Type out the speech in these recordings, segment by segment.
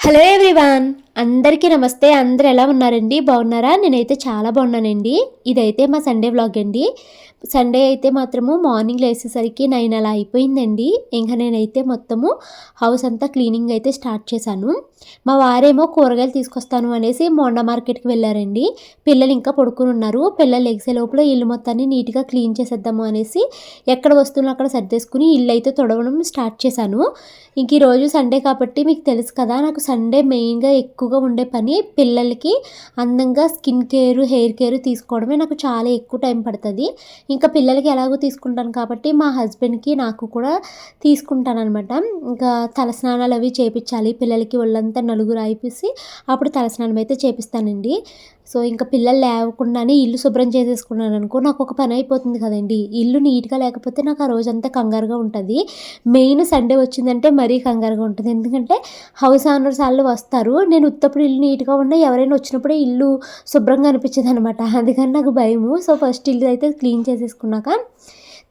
Hello everyone, అందరికీ నమస్తే. అందరు ఎలా ఉన్నారండి? బాగున్నారా? నేనైతే చాలా బాగున్నానండి. ఇదైతే మా సండే వ్లాగ్ అండి. సండే అయితే మాత్రము మార్నింగ్ లేచేసరికి 9 అలా అయిపోయిందండి. ఇంకా నేనైతే మొత్తము హౌస్ అంతా క్లీనింగ్ అయితే స్టార్ట్ చేశాను. మా వారేమో కూరగాయలు తీసుకొస్తాను అనేసి మోండా మార్కెట్కి వెళ్ళారండి. పిల్లలు ఇంకా పడుకుని ఉన్నారు. పిల్లలు లెగిసే లోపల ఇల్లు మొత్తాన్ని నీట్గా క్లీన్ చేసేద్దాము అనేసి ఎక్కడ వస్తువులు అక్కడ సర్దేసుకుని ఇల్లు అయితే తుడవడం స్టార్ట్ చేశాను. ఇంక ఈరోజు సండే కాబట్టి మీకు తెలుసు కదా, నాకు సండే మెయిన్గా ఎక్కువగా ఉండే పని పిల్లలకి అందంగా స్కిన్ కేర్, హెయిర్ కేర్ తీసుకోవడమే నాకు చాలా ఎక్కువ టైం పడుతుంది. ఇంకా పిల్లలకి ఎలాగో తీసుకుంటాను కాబట్టి మా హస్బెండ్కి నాకు కూడా తీసుకుంటాను అనమాట. ఇంకా తలస్నానాలు అవి చేపించాలి పిల్లలకి, ఒళ్ళంతా నలుగు రాయిపేసి అప్పుడు తలస్నానం అయితే చేపిస్తానండి. సో ఇంకా పిల్లలు లేవకుండానే ఇల్లు శుభ్రం చేసేసుకున్నాను అనుకో, నాకు ఒక పని అయిపోతుంది కదండి. ఇల్లు నీట్గా లేకపోతే నాకు ఆ రోజంతా కంగారుగా ఉంటుంది. మెయిన్ సండే వచ్చిందంటే మరీ కంగారుగా ఉంటుంది. ఎందుకంటే హౌస్ ఓనర్స్ వాళ్ళు వస్తారు, నేను ఉత్తప్పుడు ఇల్లు నీట్గా ఉన్నా ఎవరైనా వచ్చినప్పుడే ఇల్లు శుభ్రంగా అనిపించదు అనమాట. అందుకని నాకు భయము. సో ఫస్ట్ ఇల్లు అయితే క్లీన్ చేసేసుకున్నాక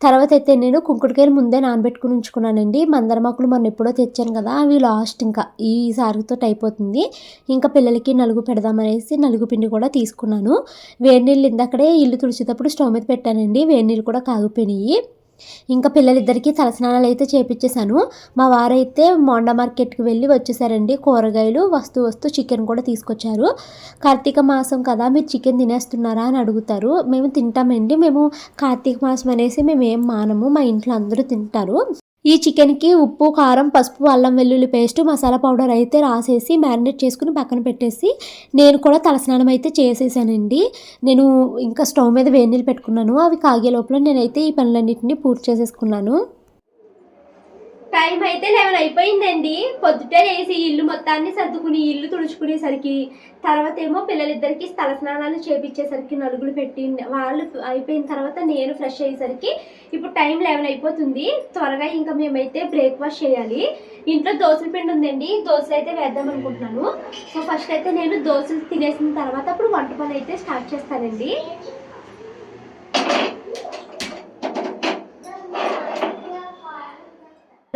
తర్వాత అయితే నేను కుంకుడుకాయలు ముందే నానబెట్టుకుని ఉంచుకున్నానండి. మందారమాకులు మొన్న ఎప్పుడో తెచ్చాను కదా, అవి లాస్ట్ ఇంకా ఈ సారితో అయిపోతుంది. ఇంకా పిల్లలకి నలుగు పెడదామనేసి నలుగు పిండి కూడా తీసుకున్నాను. వేడి నీళ్ళు ఇందాకడే ఇల్లు తుడిచేటప్పుడు స్టవ్ మీద పెట్టానండి. వేడి నీళ్ళు కూడా కాగిపోయినాయి. ఇంకా పిల్లలిద్దరికీ తలస్నానాలు అయితే చేపించేశాను. మా వారైతే మోండా మార్కెట్కి వెళ్ళి వచ్చేసారండి. కూరగాయలు వస్తూ చికెన్ కూడా తీసుకొచ్చారు. కార్తీక మాసం కదా, మీరు చికెన్ తినేస్తున్నారా అని అడుగుతారు. మేము తింటామండి. మేము కార్తీక మాసం అనేసి మేము ఏం మానము, మా ఇంట్లో అందరూ తింటారు. ఈ చికెన్కి ఉప్పు, కారం, పసుపు, అల్లం వెల్లుల్లి పేస్ట్, మసాలా పౌడర్ అయితే రాసేసి మ్యారినేట్ చేసుకుని పక్కన పెట్టేసి నేను కూడా తలస్నానం అయితే చేసేసానండి. నేను ఇంకా స్టవ్ మీద వేడి నీళ్ళు పెట్టుకున్నాను. అవి కాగే లోపల నేనైతే ఈ పనులన్నింటినీ పూర్తి చేసేసుకున్నాను. టైం అయితే 11 అయిపోయిందండి. పొద్దుటే లేసి ఇల్లు మొత్తాన్ని సర్దుకుని ఇల్లు తుడుచుకునేసరికి తర్వాత ఏమో పిల్లలిద్దరికి స్థల స్నానాలు చేపించేసరికి నలుగులు పెట్టి వాళ్ళు అయిపోయిన తర్వాత నేను ఫ్రెష్ అయ్యేసరికి ఇప్పుడు టైం 11 అయిపోతుంది. త్వరగా ఇంకా మేమైతే బ్రేక్ఫాస్ట్ చేయాలి. ఇంట్లో దోశల పిండి ఉందండి, దోశలు అయితే వేద్దాం అనుకుంటున్నాను. సో ఫస్ట్ అయితే నేను దోశలు తినేసిన తర్వాత అప్పుడు వంట పని అయితే స్టార్ట్ చేస్తానండి.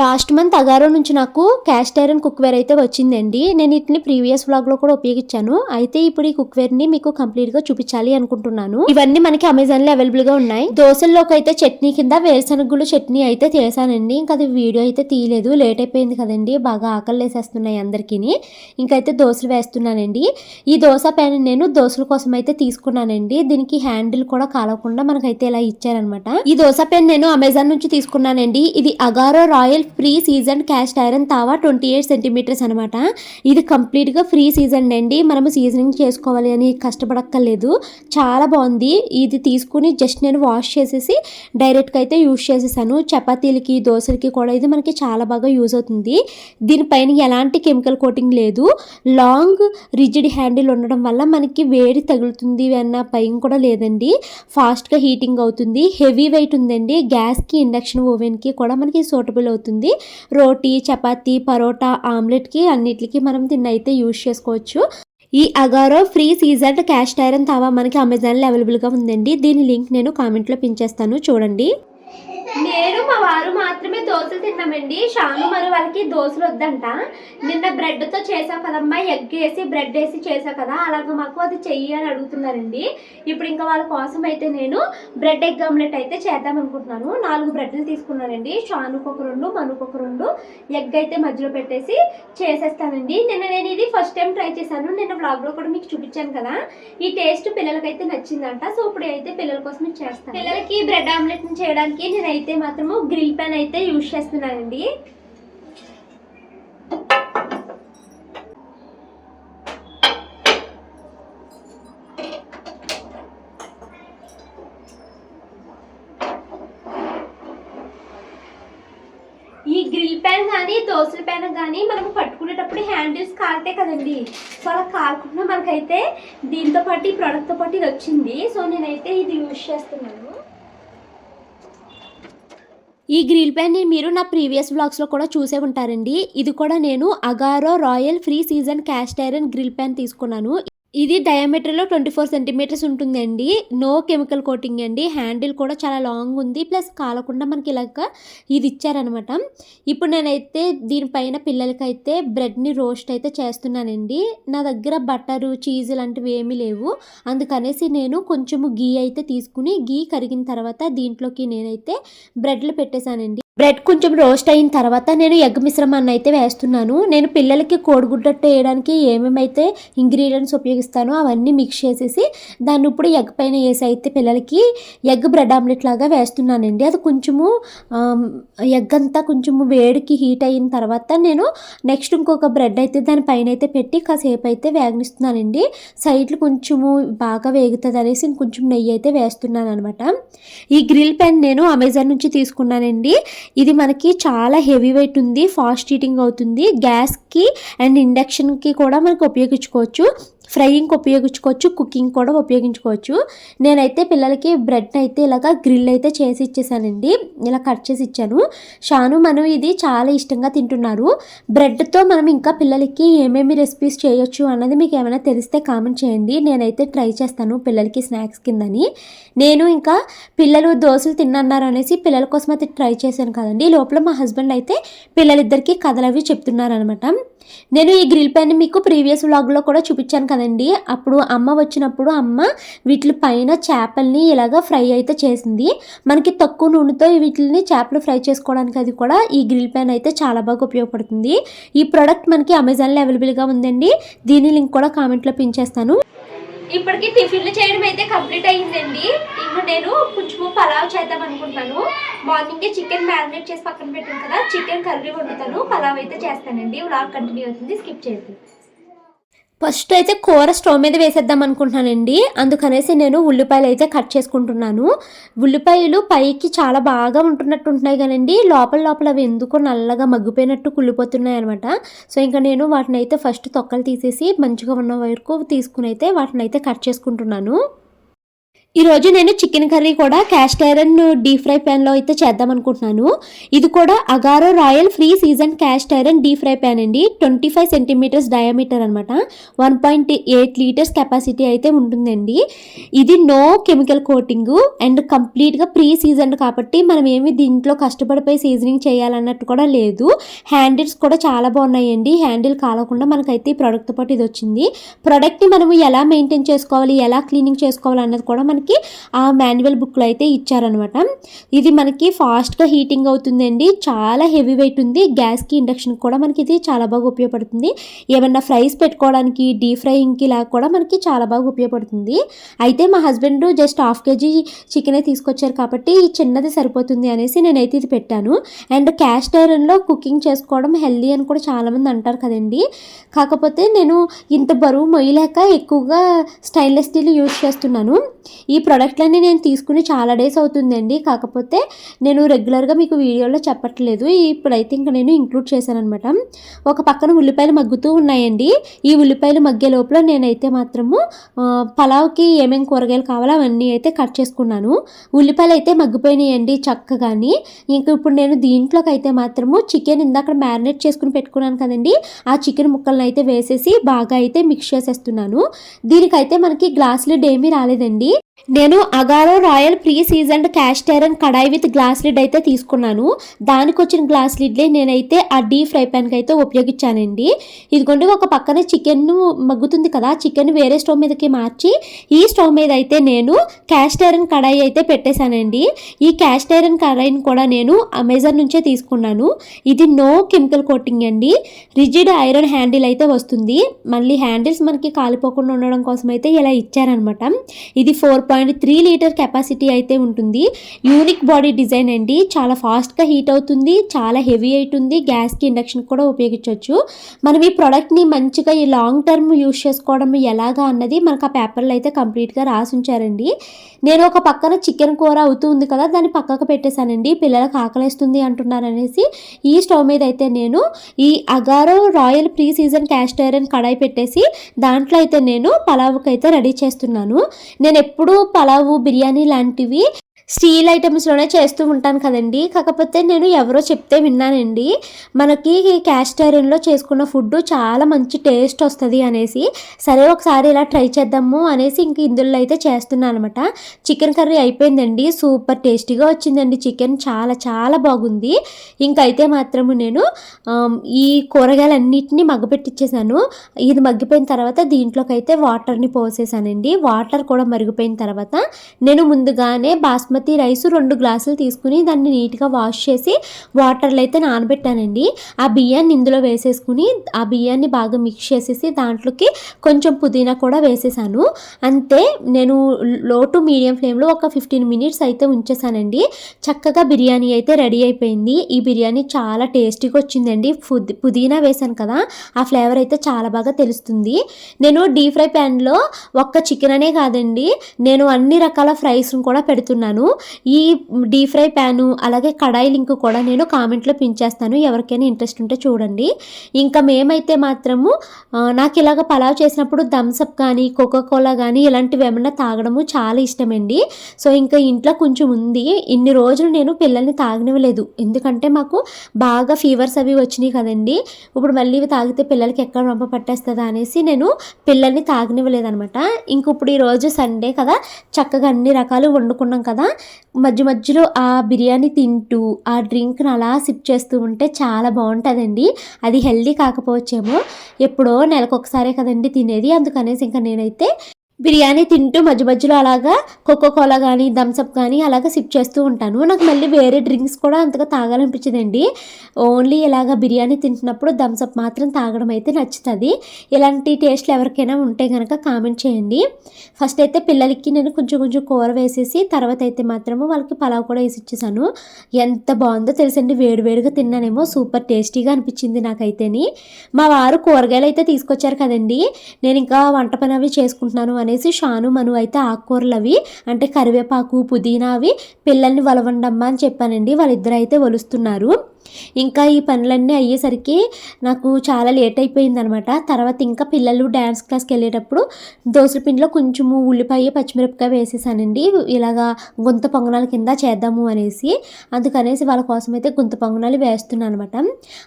లాస్ట్ మంత్ అగారో నుంచి నాకు క్యాస్ట్ ఐరన్ కుక్వేర్ అయితే వచ్చిందండి. నేను వీటిని ప్రీవియస్ వ్లాగ్లో కూడా ఉపయోగించాను. అయితే ఇప్పుడు ఈ కుక్వేర్ని మీకు కంప్లీట్గా చూపించాలి అనుకుంటున్నాను. ఇవన్నీ మనకి అమెజాన్లో అవైలబుల్గా ఉన్నాయి. దోశల్లోకి అయితే చట్నీ కింద వేరుశనగుళ్ళు చట్నీ అయితే చేశానండి. ఇంకా అది వీడియో అయితే తీయలేదు, లేట్ అయిపోయింది కదండి, బాగా ఆకలి వేసేస్తున్నాయి అందరికీ. ఇంకైతే దోశలు వేస్తున్నానండి. ఈ దోశ ప్యాన్ నేను దోశల కోసం అయితే తీసుకున్నానండి. దీనికి హ్యాండిల్ కూడా కాలకుండా మనకైతే ఇలా ఇచ్చారనమాట. ఈ దోశ ప్యాన్ నేను అమెజాన్ నుంచి తీసుకున్నానండి. ఇది Agaro royal free season cast iron tawa 28 centimetres అనమాట. ఇది కంప్లీట్గా ఫ్రీ సీజన్ అండి. మనము సీజనింగ్ చేసుకోవాలి అని కష్టపడక్కర్లేదు. చాలా బాగుంది. ఇది తీసుకుని జస్ట్ నేను వాష్ చేసేసి డైరెక్ట్గా అయితే యూజ్ చేసేసాను. చపాతీలకి, దోశలకి కూడా ఇది మనకి చాలా బాగా యూజ్ అవుతుంది. దీనిపైన ఎలాంటి కెమికల్ కోటింగ్ లేదు. లాంగ్ రిజిడ్ హ్యాండిల్ ఉండడం వల్ల మనకి వేడి తగులుతుంది అన్న భయం కూడా లేదండి. ఫాస్ట్గా హీటింగ్ అవుతుంది. హెవీ వెయిట్ ఉందండి. గ్యాస్కి, ఇండక్షన్ ఓవెన్కి కూడా మనకి సూటబుల్ అవుతుంది. రోటీ, చపాతీ, పరోటా, ఆమ్లెట్కి అన్నిటికి మనం దీన్ని అయితే యూజ్ చేసుకోవచ్చు. ఈ Agaro pre season cast iron tawa మనకి అమెజాన్లో అవైలబుల్గా ఉందండి. దీని లింక్ నేను కామెంట్లో పిన్ చేస్తాను, చూడండి. నేను మా వారు మాత్రమే దోశలు తిన్నామండి. షాను మరి వాళ్ళకి దోశలు వద్దంట. నిన్న బ్రెడ్తో చేసావు కదమ్మా, ఎగ్ వేసి బ్రెడ్ వేసి చేసావు కదా, అలాగ మాకు అది చెయ్యి అని అడుగుతున్నారండి. ఇప్పుడు ఇంకా వాళ్ళ కోసం అయితే నేను బ్రెడ్ ఎగ్ ఆమ్లెట్ అయితే చేద్దాం అనుకుంటున్నాను. 4 బ్రెడ్లు తీసుకున్నానండి. షానుకు ఒక 2, మనుకు ఒక 2, ఎగ్ అయితే మధ్యలో పెట్టేసి చేసేస్తానండి. నిన్న నేను ఇది ఫస్ట్ టైం ట్రై చేశాను. నిన్న వ్లాగ్లో కూడా మీకు చూపించాను కదా. ఈ టేస్ట్ పిల్లలకైతే నచ్చిందంట. సో ఇప్పుడు అయితే పిల్లల కోసం చేస్తాను. పిల్లలకి బ్రెడ్ ఆమ్లెట్ చేయడానికి నేనైతే మాత్రము గ్రిల్ ప్యాన్ అయితే యూజ్ చేస్తున్నానండి. ఈ గ్రిల్ ప్యాన్ కానీ దోశల ప్యాన్ కానీ మనం పట్టుకునేటప్పుడు హ్యాండిల్స్ కాలుతాయి కదండి. సో అలా కాలకుండా మనకైతే దీంతో పాటు ఈ ప్రోడక్ట్తో పాటు ఇది వచ్చింది. సో నేనైతే ఇది యూజ్ చేస్తున్నాను. ఈ గ్రిల్ ప్యాన్ని మీరు నా ప్రీవియస్ వ్లాగ్స్లో కూడా చూసే ఉంటారండి. ఇది కూడా నేను Agaro royal free season cast iron grill pan తీసుకున్నాను. ఇది డయామీటర్‌లో 24 సెంటీమీటర్స్ ఉంటుందండి. నో కెమికల్ కోటింగ్ అండి. హ్యాండిల్ కూడా చాలా లాంగ్ ఉంది. ప్లస్ కాలకుండా మనకి ఇలాగా ఇది ఇచ్చారనమాట. ఇప్పుడు నేనైతే దీనిపైన పిల్లలకైతే బ్రెడ్‌ని రోస్ట్ అయితే చేస్తున్నానండి. నా దగ్గర బటరు, చీజ్ ఇలాంటివి ఏమీ లేవు. అందుకనేసి నేను కొంచెము ఘీ అయితే తీసుకుని, ఘీ కరిగిన తర్వాత దీంట్లోకి నేనైతే బ్రెడ్‌లు పెట్టేసానండి. బ్రెడ్ కొంచెం రోస్ట్ అయిన తర్వాత నేను ఎగ్ మిశ్రమాన్ని అయితే వేస్తున్నాను. నేను పిల్లలకి కోడిగుడ్డట్టు వేయడానికి ఏమేమైతే ఇంగ్రీడియంట్స్ ఉపయోగిస్తానో అవన్నీ మిక్స్ చేసేసి దాన్ని ఇప్పుడు ఎగ్ పైన వేసి అయితే పిల్లలకి ఎగ్ బ్రెడ్ ఆమ్లెట్ లాగా వేస్తున్నానండి. అది కొంచెము ఎగ్ అంతా కొంచెము వేడికి హీట్ అయిన తర్వాత నేను నెక్స్ట్ ఇంకొక బ్రెడ్ అయితే దానిపైన అయితే పెట్టి కాసేపు అయితే వేగనిస్తున్నానండి. సైడ్లు కొంచెము బాగా వేగుతుంది అనేసి ఇంకొంచెం నెయ్యి అయితే వేస్తున్నాను అనమాట. ఈ గ్రిల్ పెన్ నేను అమెజాన్ నుంచి తీసుకున్నానండి. ఇది మనకి చాలా హెవీ వెయిట్ ఉంది, ఫాస్ట్ హీటింగ్ అవుతుంది. గ్యాస్కి అండ్ ఇండక్షన్కి కూడా మనకు ఉపయోగించుకోవచ్చు. ఫ్రైయింగ్కి ఉపయోగించుకోవచ్చు, కుకింగ్ కూడా ఉపయోగించుకోవచ్చు. నేనైతే పిల్లలకి బ్రెడ్ అయితే ఇలాగా గ్రిల్ అయితే చేసి ఇచ్చేసానండి. ఇలా కట్ చేసి ఇచ్చాను. షాను మనం ఇది చాలా ఇష్టంగా తింటున్నారు. బ్రెడ్తో మనం ఇంకా పిల్లలకి ఏమేమి రెసిపీస్ చేయొచ్చు అన్నది మీకు ఏమైనా తెలిస్తే కామెంట్ చేయండి. నేనైతే ట్రై చేస్తాను పిల్లలకి స్నాక్స్ కిందని. నేను ఇంకా పిల్లలు దోశలు తిన్నన్నారు అనేసి పిల్లల కోసం అయితే ట్రై చేశాను కదండి. లోపల మా హస్బెండ్ అయితే పిల్లలిద్దరికీ కథలు అవి చెప్తున్నారనమాట. నేను ఈ గ్రిల్ పెన్ మీకు ప్రీవియస్ వ్లాగ్లో కూడా చూపించాను కదండి. అప్పుడు అమ్మ వచ్చినప్పుడు అమ్మ వీటి పైన చేపల్ని ఇలాగా ఫ్రై అయితే చేసింది. మనకి తక్కువ నూనెతో వీటిని చేపలు ఫ్రై చేసుకోవడానికి అది కూడా ఈ గ్రిల్ పెన్ అయితే చాలా బాగా ఉపయోగపడుతుంది. ఈ ప్రోడక్ట్ మనకి అమెజాన్లో అవైలబుల్గా ఉందండి. దీని లింక్ కూడా కామెంట్లో పిన్ చేస్తాను. ఇప్పటికి టిఫిన్లు చేయడం అయితే కంప్లీట్ అయ్యిందండి. ఇంకా నేను కొంచెము పలావ్ చేద్దాం అనుకుంటాను. మార్నింగే చికెన్ మ్యారినేట్ చేసి పక్కన పెట్టాను కదా, చికెన్ కర్రీ వండుతాను, పలావ్ అయితే చేస్తానండి. వ్లాగ్ కంటిన్యూ అవుతుంది, స్కిప్ చేయద్దు. ఫస్ట్ అయితే కూర స్టవ్ మీద వేసేద్దాం అనుకుంటున్నానండి. అందుకనేసి నేను ఉల్లిపాయలు అయితే కట్ చేసుకుంటున్నాను. ఉల్లిపాయలు పైకి చాలా బాగా ఉంటున్నట్టు ఉంటున్నాయి కానండి, లోపల అవి ఎందుకో నల్లగా మగ్గిపోయినట్టు కుళ్ళిపోతున్నాయి అనమాట. సో ఇంకా నేను వాటిని అయితే ఫస్ట్ తొక్కలు తీసేసి మంచిగా ఉన్న వరకు తీసుకుని అయితే వాటిని అయితే కట్ చేసుకుంటున్నాను. ఈరోజు నేను చికెన్ కర్రీ కూడా క్యాస్ట్ ఐరన్ డీప్ ఫ్రై ప్యాన్లో అయితే చేద్దాం అనుకుంటున్నాను. ఇది కూడా Agaro royal free season cast iron deep fry pan అండి. 25 సెంటీమీటర్స్ డయామీటర్ అనమాట. 1.8 లీటర్స్ కెపాసిటీ అయితే ఉంటుందండి. ఇది నో కెమికల్ కోటింగ్ అండ్ కంప్లీట్గా ప్రీ సీజన్ కాబట్టి మనం ఏమి దీంట్లో కష్టపడిపోయి సీజనింగ్ చేయాలన్నట్టు కూడా లేదు. హ్యాండిల్స్ కూడా చాలా బాగున్నాయండి. హ్యాండిల్ కాలకుండా మనకైతే ఈ ప్రోడక్ట్తో పాటు ఇది వచ్చింది. ప్రోడక్ట్ని మనము ఎలా మెయింటైన్ చేసుకోవాలి, ఎలా క్లీనింగ్ చేసుకోవాలి అన్నది కూడా మనకి ఆ మాన్యువల్ బుక్లో అయితే ఇచ్చారనమాట. ఇది మనకి ఫాస్ట్గా హీటింగ్ అవుతుందండి. చాలా హెవీ వెయిట్ ఉంది. గ్యాస్కి ఇండక్షన్ కూడా మనకి ఇది చాలా బాగా ఉపయోగపడుతుంది. ఏమన్నా ఫ్రైస్ పెట్టుకోవడానికి, డీప్ ఫ్రైయింగ్కి ఇలా కూడా మనకి చాలా బాగా ఉపయోగపడుతుంది. అయితే మా హస్బెండ్ జస్ట్ 1/2 kg చికెనే తీసుకొచ్చారు కాబట్టి ఈ చిన్నది సరిపోతుంది అనేసి నేనైతే ఇది పెట్టాను. అండ్ క్యాస్ట్ ఐరన్లో కుకింగ్ చేసుకోవడం హెల్దీ అని కూడా చాలామంది అంటారు కదండి. కాకపోతే నేను ఇంత బరువు మొయ్యలేక ఎక్కువగా స్టెయిన్లెస్ స్టీల్ యూజ్ చేస్తున్నాను. ఈ ప్రోడక్ట్లన్నీ నేను తీసుకుని చాలా డేస్ అవుతుందండి. కాకపోతే నేను రెగ్యులర్గా మీకు వీడియోలో చెప్పట్లేదు. ఇప్పుడైతే ఇంకా నేను ఇంక్లూడ్ చేశాను అనమాట. ఒక పక్కన ఉల్లిపాయలు మగ్గుతూ ఉన్నాయండి. ఈ ఉల్లిపాయలు మగ్గే లోపల నేనైతే మాత్రము పలావ్కి ఏమేమి కూరగాయలు కావాలో అవన్నీ అయితే కట్ చేసుకున్నాను. ఉల్లిపాయలు అయితే మగ్గిపోయినాయండి చక్కగాని. ఇంకా ఇప్పుడు నేను దీంట్లోకి అయితే మాత్రము చికెన్ ఇందాక మ్యారినేట్ చేసుకుని పెట్టుకున్నాను కదండి, ఆ చికెన్ ముక్కలను అయితే వేసేసి బాగా అయితే మిక్స్ చేసేస్తున్నాను. దీనికైతే మనకి గ్లాస్ లిడ్ ఏమీ రాలేదండి. నేను Agaro royal pre seasoned caste iron kadai with glass lid అయితే తీసుకున్నాను. దానికి వచ్చిన గ్లాస్ లిడ్లే నేనైతే ఆ డీప్ ఫ్రై ప్యాన్కి అయితే ఉపయోగించానండి. ఇదిగోండి ఒక పక్కన చికెన్ మగ్గుతుంది కదా, చికెన్ వేరే స్టవ్ మీదకి మార్చి ఈ స్టవ్ మీద అయితే నేను క్యాస్ట్ ఐరన్ కడాయి అయితే పెట్టేశానండి. ఈ క్యాస్ట్ ఐరన్ కడాయిని కూడా నేను అమెజాన్ నుంచే తీసుకున్నాను. ఇది నో కెమికల్ కోటింగ్ అండి. రిజిడ్ ఐరన్ హ్యాండిల్ అయితే వస్తుంది. మళ్ళీ హ్యాండిల్స్ మనకి కాలిపోకుండా ఉండడం కోసం అయితే ఇలా ఇచ్చారనమాట. ఇది 4.3 లీటర్ కెపాసిటీ అయితే ఉంటుంది. యూనిక్ బాడీ డిజైన్ అండి. చాలా ఫాస్ట్గా హీట్ అవుతుంది. చాలా హెవీ వెయిట్ ఉంది. గ్యాస్కి ఇండక్షన్ కూడా ఉపయోగించవచ్చు. మనం ఈ ప్రోడక్ట్ని మంచిగా ఈ లాంగ్ టర్మ్ యూస్ చేసుకోవడం ఎలాగా అన్నది మనకు ఆ పేపర్లో అయితే కంప్లీట్గా రాసి ఉంచారండి. నేను ఒక పక్కన చికెన్ కూర అవుతూ ఉంది కదా, దాన్ని పక్కకు పెట్టేశానండి. పిల్లలకు ఆకలిస్తుంది అంటున్నారనేసి ఈ స్టవ్ మీద అయితే నేను ఈ Agaro royal pre season cast iron kadai పెట్టేసి దాంట్లో అయితే నేను పలావుకి అయితే రెడీ చేస్తున్నాను. నేను ఎప్పుడు పలావు, బిర్యానీ లాంటివి స్టీల్ ఐటమ్స్లోనే చేస్తూ ఉంటాను కదండి. కాకపోతే నేను ఎవరో చెప్తే విన్నానండి, మనకి క్యాస్ట్ ఐరన్లో చేసుకున్న ఫుడ్ చాలా మంచి టేస్ట్ వస్తుంది అనేసి. సరే ఒకసారి ఇలా ట్రై చేద్దాము అనేసి ఇంక ఇందులో అయితే చేస్తున్నాను అనమాట. చికెన్ కర్రీ అయిపోయిందండి, సూపర్ టేస్టీగా వచ్చిందండి. చికెన్ చాలా చాలా బాగుంది. ఇంకైతే మాత్రము నేను ఈ కూరగాయలన్నిటిని మగ్గపెట్టించేసాను. ఇది మగ్గిపోయిన తర్వాత దీంట్లోకి అయితే వాటర్ని పోసేసానండి. వాటర్ కూడా మరిగిపోయిన తర్వాత నేను ముందుగానే బాస్మతి రైస్ 2 గ్లాసులు తీసుకుని దాన్ని నీట్గా వాష్ చేసి వాటర్లో అయితే నానబెట్టానండి. ఆ బియ్యాన్ని ఇందులో వేసేసుకుని ఆ బియ్యాన్ని బాగా మిక్స్ చేసేసి దాంట్లోకి కొంచెం పుదీనా కూడా వేసేసాను. అంతే, నేను లో టు మీడియం ఫ్లేమ్లో ఒక 15 మినిట్స్ అయితే ఉంచేసానండి. చక్కగా బిర్యానీ అయితే రెడీ అయిపోయింది. ఈ బిర్యానీ చాలా టేస్టీగా వచ్చిందండి. పుదీనా వేసాను కదా, ఆ ఫ్లేవర్ అయితే చాలా బాగా తెలుస్తుంది. నేను డీప్ ఫ్రై ప్యాన్లో ఒక్క చికెన్ అనే కాదండి, నేను అన్ని రకాల ఫ్రైస్ను కూడా పెడుతున్నాను. ఈ డీప్ ఫ్రై ప్యాను అలాగే కడాయి లింక్ కూడా నేను కామెంట్లో పించేస్తాను, ఎవరికైనా ఇంట్రెస్ట్ ఉంటే చూడండి. ఇంకా మేమైతే మాత్రము నాకు ఇలాగ పలావ్ చేసినప్పుడు థమ్స్అప్ కానీ కోకోకోలా కానీ ఇలాంటివి ఏమన్నా తాగడము చాలా ఇష్టమండి. సో ఇంకా ఇంట్లో కొంచెం ఉంది. ఇన్ని రోజులు నేను పిల్లల్ని తాగనివ్వలేదు, ఎందుకంటే మాకు బాగా ఫీవర్స్ అవి వచ్చినాయి కదండి. ఇప్పుడు మళ్ళీ ఇవి తాగితే పిల్లలకి ఎక్కడ రొంప పట్టేస్తుందా అనేసి నేను పిల్లల్ని తాగనివ్వలేదు అనమాట. ఇంక ఇప్పుడు ఈరోజు సండే కదా, చక్కగా అన్ని రకాలు వండుకున్నాం కదా, మధ్య మధ్యలో ఆ బిర్యానీ తింటూ ఆ డ్రింక్ని అలా సిప్ చేస్తూ ఉంటే చాలా బాగుంటుందండి. అది హెల్దీ కాకపోవచ్చేమో, ఎప్పుడో నెలకొకసారే కదండి తినేది, అందుకనేసి ఇంకా నేనైతే బిర్యానీ తింటూ మధ్య మధ్యలో అలాగా కోకోకోలా కానీ థమ్స్అప్ కానీ అలాగా సిప్ చేస్తూ ఉంటాను. నాకు మళ్ళీ వేరే డ్రింక్స్ కూడా అంతగా తాగాలనిపించదండి. ఓన్లీ ఇలాగ బిర్యానీ తింటున్నప్పుడు థమ్స్అప్ మాత్రం తాగడం అయితే నచ్చుతుంది. ఇలాంటి టేస్ట్లు ఎవరికైనా ఉంటే కనుక కామెంట్ చేయండి. ఫస్ట్ అయితే పిల్లలకి నేను కొంచెం కొంచెం కూర వేసేసి తర్వాత అయితే మాత్రము వాళ్ళకి పలావ్ కూడా వేసి ఇచ్చేసాను. ఎంత బాగుందో తెలుసండి, వేడివేడిగా తిన్నానేమో, సూపర్ టేస్టీగా అనిపించింది నాకైతేని. మా వారు కూరగాయలు అయితే తీసుకొచ్చారు కదండి, నేను ఇంకా వంట పని అవి చేసుకుంటున్నాను అనేసి షాను మను అయితే ఆకుకూరలు అవి అంటే కరివేపాకు పుదీనా అవి పిల్లల్ని వలవండమ్మా అని చెప్పానండి. వాళ్ళిద్దరు అయితే వలుస్తున్నారు. ఇంకా ఈ పనులన్నీ అయ్యేసరికి నాకు చాలా లేట్ అయిపోయిందనమాట. తర్వాత ఇంకా పిల్లలు డ్యాన్స్ క్లాస్కి వెళ్ళేటప్పుడు దోసల పిండిలో కొంచెము ఉల్లిపాయ పచ్చిమిరపకాయ వేసేసానండి, ఇలాగా గుంత పొంగనాల కింద చేద్దాము అనేసి. అందుకనేసి వాళ్ళ కోసం అయితే గుంత పొంగనాలు వేస్తున్నాను అనమాట.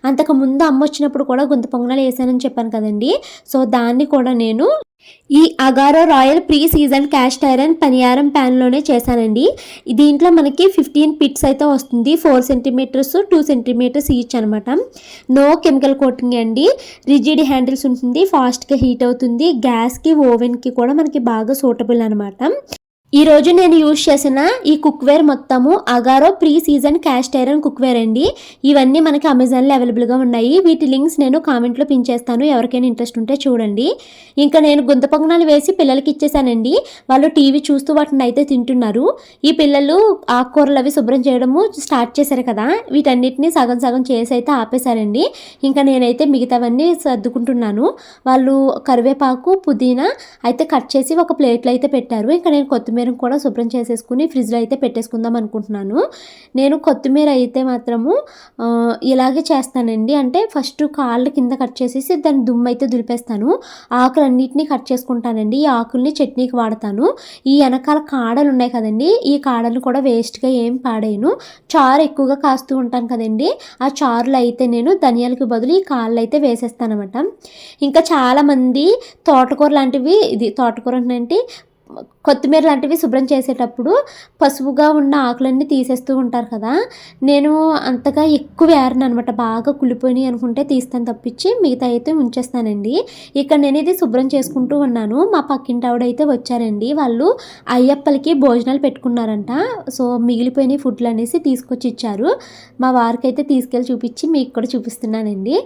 అంతకుముందు అమ్మ వచ్చినప్పుడు కూడా గుంత పొంగనాలు వేసానని చెప్పాను కదండి. సో దాన్ని కూడా నేను ఈ Agaro royal pre season cast iron paniyaram ప్యాన్లోనే చేశానండి. దీంట్లో మనకి 15 పిట్స్ అయితే వస్తుంది, 4 సెంటీమీటర్స్ 2 సెంటీమీటర్స్ ఈచ్ అనమాట. నో కెమికల్ కోటింగ్ అండి, రిజిడ్ హ్యాండిల్స్ ఉంటుంది, ఫాస్ట్గా హీట్ అవుతుంది, గ్యాస్కి ఓవెన్కి కూడా మనకి బాగా సూటబుల్ అనమాట. ఈరోజు నేను యూజ్ చేసిన ఈ కుక్వేర్ మొత్తము Agaro pre season cast iron cookware అండి. ఇవన్నీ మనకి అమెజాన్లో అవైలబుల్గా ఉన్నాయి. వీటి లింక్స్ నేను కామెంట్లో పిన్ చేస్తాను, ఎవరికైనా ఇంట్రెస్ట్ ఉంటే చూడండి. ఇంకా నేను గుంత పొంగనాలు వేసి పిల్లలకి ఇచ్చేసానండి. వాళ్ళు టీవీ చూస్తూ వాటిని అయితే తింటున్నారు. ఈ పిల్లలు ఆకుకూరలు అవి శుభ్రం చేయడము స్టార్ట్ చేశారు కదా, వీటన్నిటిని సగం సగం చేసి అయితే ఆపేశారండి. ఇంకా నేనైతే మిగతావన్నీ సర్దుకుంటున్నాను. వాళ్ళు కరివేపాకు పుదీనా అయితే కట్ చేసి ఒక ప్లేట్లో అయితే పెట్టారు. ఇంకా నేను కొత్తిమీర కూడా శుభ్రం చేసేసుకుని ఫ్రిడ్జ్లో అయితే పెట్టేసుకుందాం అనుకుంటున్నాను. నేను కొత్తిమీర అయితే మాత్రము ఇలాగే చేస్తానండి, అంటే ఫస్ట్ కాళ్ళు కింద కట్ చేసేసి దాన్ని దుమ్ము అయితే దులిపేస్తాను. ఆకులన్నిటినీ కట్ చేసుకుంటానండి. ఈ ఆకుల్ని చట్నీకి వాడతాను. ఈ వెనకాల కాడలు ఉన్నాయి కదండి, ఈ కాడలు కూడా వేస్ట్గా ఏం పాడేయను. చారు ఎక్కువగా కాస్తూ ఉంటాను కదండి, ఆ చారులో అయితే నేను ధనియాలకి బదులు ఈ కాళ్ళు అయితే వేసేస్తాను అనమాట. ఇంకా చాలామంది తోటకూర లాంటివి, ఇది తోటకూర అంటే కొత్తిమీర లాంటివి శుభ్రం చేసేటప్పుడు పసుపుగా ఉన్న ఆకులన్నీ తీసేస్తూ ఉంటారు కదా, నేను అంతగా ఎక్కువ వేరను అనమాట. బాగా కుళ్ళిపోయినాయి అనుకుంటే తీస్తాను తప్పించి మిగతా అయితే ఉంచేస్తానండి. ఇక్కడ నేను ఇది శుభ్రం చేసుకుంటూ ఉన్నాను. మా పక్కింటి ఆవిడైతే వచ్చారండి, వాళ్ళు అయ్యప్పలకి భోజనాలు పెట్టుకున్నారంట. సో మిగిలిపోయిన ఫుడ్లు అనేసి తీసుకొచ్చి ఇచ్చారు. మా వారికి అయితే తీసుకెళ్ళి చూపించి మీకు కూడా చూపిస్తున్నానండి.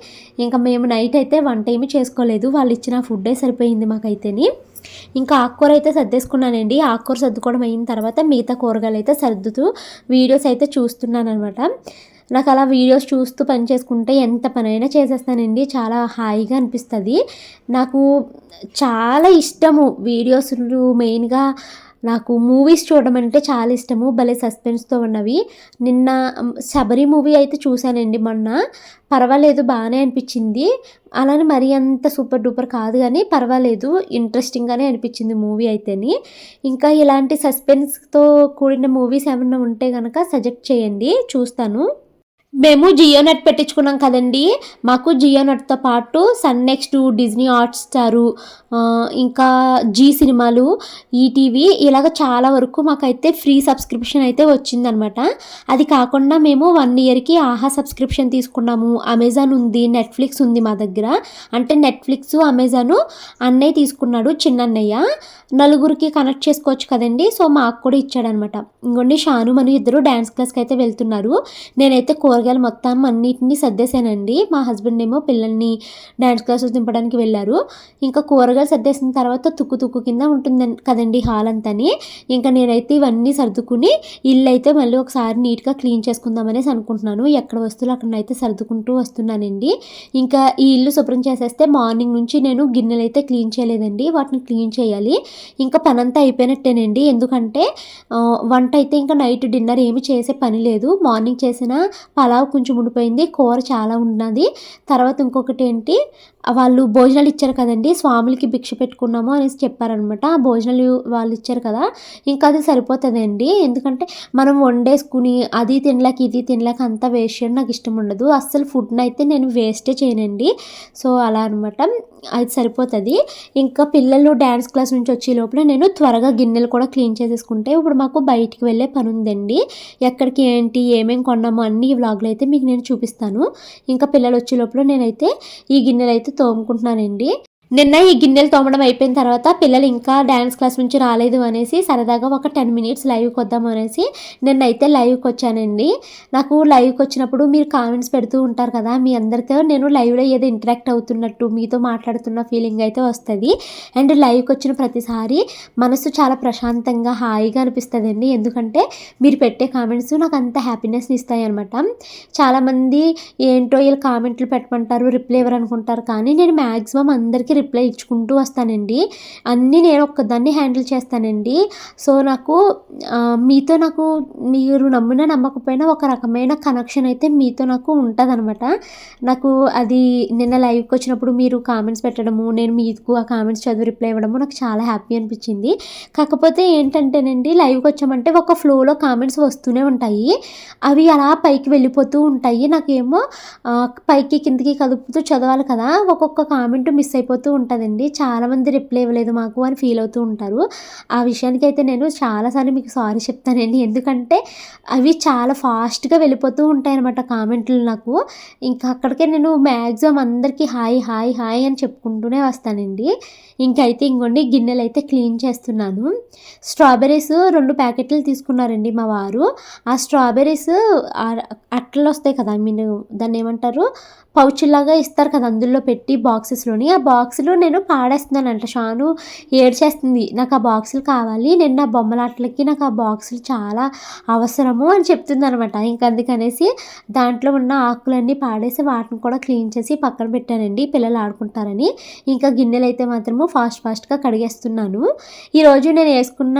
ఇంకా మేము నైట్ అయితే వంట ఏమీ చేసుకోలేదు, వాళ్ళు ఇచ్చిన ఫుడ్డే సరిపోయింది మాకైతేని. ఇంకా ఆకుకూర అయితే సర్దేసుకున్నానండి. ఆకుకూర సర్దుకోవడం అయిన తర్వాత మిగతా కూరగాయలు అయితే సర్దుతూ వీడియోస్ అయితే చూస్తున్నాను అనమాట. నాకు అలా వీడియోస్ చూస్తూ పని చేసుకుంటే ఎంత పనైనా చేసేస్తానండి, చాలా హాయిగా అనిపిస్తుంది. నాకు చాలా ఇష్టము వీడియోస్లు మెయిన్గా నాకు మూవీస్ చూడడం అంటే చాలా ఇష్టము. భలే సస్పెన్స్‌తో ఉన్నవి. నిన్న 'శబరి' మూవీ అయితే చూశానండి మొన్న. పర్వాలేదు బానే అనిపిచ్చింది. అలానే మరీ అంత సూపర్ డూపర్ కాదు గానీ పర్వాలేదు. ఇంట్రెస్టింగ్‌గానే అనిపిచ్చింది మూవీ అయితేని. ఇంకా ఇలాంటి సస్పెన్స్‌తో కూడిన మూవీస్ ఏమన్నా ఉంటే గనక సజెక్ట్ చేయండి చూస్తాను. మేము జియో నెట్ పెట్టించుకున్నాం కదండీ! మాకు జియో నెట్‌తో పాటు సన్ నెక్స్ట్, డిజ్నీ హాట్‌స్టారు, ఇంకా జీ సినిమాలు, ఈటీవీ ఇలాగ చాలా వరకు మాకైతే ఫ్రీ సబ్స్క్రిప్షన్ అయితే వచ్చిందనమాట. అది కాకుండా మేము 1 ఇయర్‌కి ఆహా సబ్స్క్రిప్షన్ తీసుకున్నాము. అమెజాన్ ఉంది, నెట్‌ఫ్లిక్స్ ఉంది మా దగ్గర. అంటే నెట్‌ఫ్లిక్స్, అమెజాను అన్నయ్య తీసుకున్నాడు చిన్నన్నయ్య. నలుగురికి కనెక్ట్ చేసుకోవచ్చు కదండీ! సో, మాకు కూడా ఇచ్చాడనమాట. ఇంగోండి షాను, మను ఇద్దరు డాన్స్ క్లాస్‌కైతే వెళ్తున్నారు. నేనైతే కూరగాయలు మొత్తం అన్నిటిని సర్దేశానండి. మా హస్బెండ్ ఏమో పిల్లల్ని డాన్స్ క్లాసెస్ దింపడానికి వెళ్ళారు. ఇంకా కూరగాయలు సర్దేసిన తర్వాత తుక్కు తుక్కు కింద ఉంటుంది కదండీ హాల్ అంతాని. ఇంకా నేనైతే ఇవన్నీ సర్దుకుని ఇల్లైతే మళ్ళీ ఒకసారి నీట్‌గా క్లీన్ చేసుకుందామనేసి అనుకుంటున్నాను. ఎక్కడ వస్తువులు అక్కడనైతే సర్దుకుంటూ వస్తున్నానండి. ఇంకా ఈ ఇల్లు శుభ్రం చేసేస్తే మార్నింగ్ నుంచి నేను గిన్నెలైతే క్లీన్ చేయలేదండి. వాటిని క్లీన్ చేయాలి. ఇంకా పనంతా అయిపోయినట్టేనండి. ఎందుకంటే వంట అయితే ఇంకా నైట్ డిన్నర్ ఏమి చేసే పని లేదు. మార్నింగ్ చేసిన పలావ్ కొంచెం ఉండిపోయింది. కూర చాలా ఉన్నది. తర్వాత ఇంకొకటి ఏంటి, వాళ్ళు భోజనాలు ఇచ్చారు కదండీ! స్వాములకి భిక్ష పెట్టుకున్నాము అనేసి చెప్పారనమాట. ఆ భోజనాలు వాళ్ళు ఇచ్చారు కదా! ఇంకా అది సరిపోతదండి. ఎందుకంటే మనం వండేసుకుని అది తినలేక, ఇది తినలేక అంతా వేస్ట్ చేయడం నాకు ఇష్టం ఉండదు. అస్సలు ఫుడ్‌నైతే నేను వేస్టే చేయనండి. సో, అలా అనమాట. అది సరిపోతది. ఇంకా పిల్లలు డాన్స్ క్లాస్ నుంచి వచ్చే లోపల నేను త్వరగా గిన్నెలు కూడా క్లీన్ చేసేసుకుంటే ఇప్పుడు మాకు బయటికి వెళ్ళే పనుందండి. ఎక్కడికి ఏంటి, ఏమేం కొన్నాము అన్నీ ఈ వ్లాగ్‌లో అయితే మీకు నేను చూపిస్తాను. ఇంకా పిల్లలు వచ్చే లోపల నేనైతే ఈ గిన్నెలైతే తోముకుంటున్నానండి. నిన్న ఈ గిన్నెలు తోమడం అయిపోయిన తర్వాత పిల్లలు ఇంకా డాన్స్ క్లాస్ నుంచి రాలేదు అనేసి సరదాగా ఒక 10 మినిట్స్ లైవ్‌కి వద్దాం అనేసి నిన్నైతే లైవ్‌కి వచ్చానండి. నాకు లైవ్‌కి వచ్చినప్పుడు మీరు కామెంట్స్ పెడుతూ ఉంటారు కదా! మీ అందరితో నేను లైవ్‌లో ఏదో ఇంటరాక్ట్ అవుతున్నట్టు మీతో మాట్లాడుతున్న ఫీలింగ్ అయితే వస్తది. అండ్ లైవ్‌కి వచ్చిన ప్రతిసారి మనసు చాలా ప్రశాంతంగా, హాయిగా అనిపిస్తదండి. ఎందుకంటే మీరు పెట్టే కామెంట్స్ నాకు అంత హ్యాపీనెస్‌ని ఇస్తాయన్నమాట. చాలామంది ఏంటో ఈళ్ళు కామెంట్లు పెట్టమంటారు, రిప్లై ఇవ్వరనుకుంటారు. కానీ నేను మాక్సిమం అందరికీ రిప్లై ఇచ్చుకుంటూ వస్తానండి. అన్నీ నేను ఒక్కదాన్ని హ్యాండిల్ చేస్తానండి. సో, మీతో నాకు మీరు నమ్మినా నమ్మకపోయినా ఒక రకమైన కనెక్షన్ అయితే మీతో నాకు ఉంటదనమాట. నాకు అది నిన్న లైవ్‌కి వచ్చినప్పుడు మీరు కామెంట్స్ పెట్టడము, నేను మీకు ఆ కామెంట్స్ చదివి రిప్లై ఇవ్వడము నాకు చాలా హ్యాపీ అనిపించింది. కాకపోతే ఏంటంటేనండి లైవ్‌కి వచ్చామంటే ఒక ఫ్లోలో కామెంట్స్ వస్తూనే ఉంటాయి. అవి అలా పైకి వెళ్ళిపోతూ ఉంటాయి. నాకేమో పైకి కిందకి కదుపుతూ చదవాలి కదా! ఒక్కొక్క కామెంట్ మిస్ అయిపోతూ ఉంటదండి. చాలామంది రిప్లై ఇవ్వలేదు మాకు అని ఫీల్ అవుతూ ఉంటారు. ఆ విషయానికైతే నేను చాలా సార్లు మీకు సారీ చెప్తానండి. ఎందుకంటే అవి చాలా ఫాస్ట్‌గా వెళ్ళిపోతూ ఉంటాయన్నమాట కామెంట్లు నాకు. ఇంకా అక్కడికే నేను మాక్సిమం అందరికీ హాయ్, హాయ్, హాయ్ అని చెప్పుకుంటూనే వస్తానండి. ఇంకైతే ఇంగోండి గిన్నెలైతే క్లీన్ చేస్తున్నాను. స్ట్రాబెర్రీస్ 2 ప్యాకెట్లు తీసుకున్నారండి మా వారు. ఆ స్ట్రాబెర్రీస్ అట్టలొస్తాయి కదా! ఐ మీన్ దాన్నేమంటారు? పౌచుల్లాగా ఇస్తారు కదా! అందులో పెట్టి బాక్సెస్‌లోని. ఆ బాక్సులు నేను పాడేస్తున్నానంట. షాను ఏడ్చేస్తుంది. నాకు ఆ బాక్సులు కావాలి. నేను నా బొమ్మలాటలకి నాకు ఆ బాక్సులు చాలా అవసరము అని చెప్తుందనమాట. ఇంక అందుకనేసి దాంట్లో ఉన్న ఆకులన్నీ పాడేసి వాటిని కూడా క్లీన్ చేసి పక్కన పెట్టానండి. పిల్లలు ఆడుకుంటారని. ఇంకా గిన్నెలైతే మాత్రము ఫాస్ట్‌గా కడిగేస్తున్నాను. ఈరోజు నేను యేసుకున్న